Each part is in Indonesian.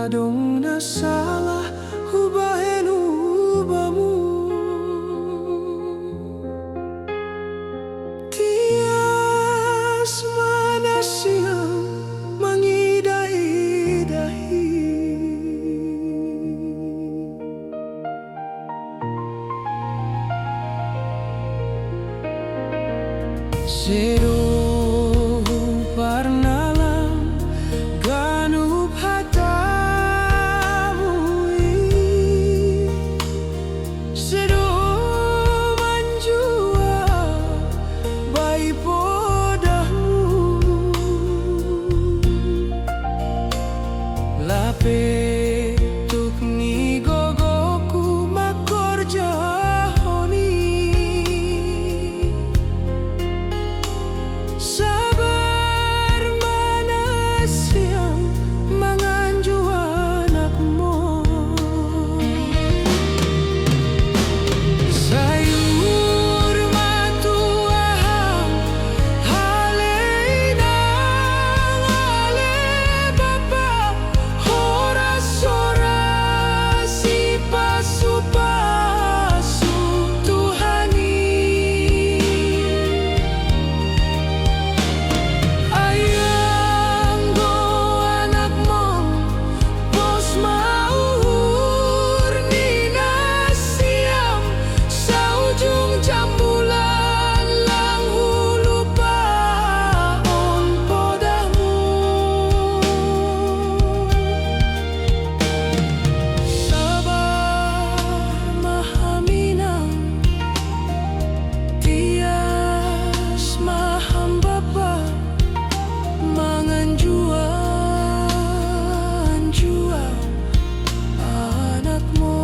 dong na salah hubahin ubamu. Tias mana siang mengidah-idahi, sedo parnalam ganup hatamu, sedo manjua bai podahmu, lape tuk ni gogoku makor jahoni. Sabar manas yang menganju anakmu, sayur matuaham halenang ale bapa horas-horas si pasu-pasu Tuhani. Ayang go anak mong bos maur ni nasiam sa ujung jam bulan lang hulu paon podahmu. Sabar mahaminang tias maham bapa menganjua anakmu.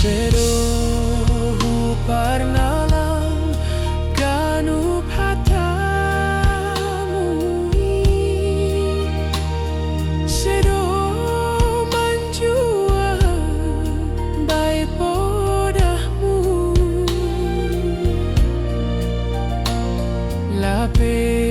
Sedo parnalam ganup hatamu, sedo manjua bai podahmu, lape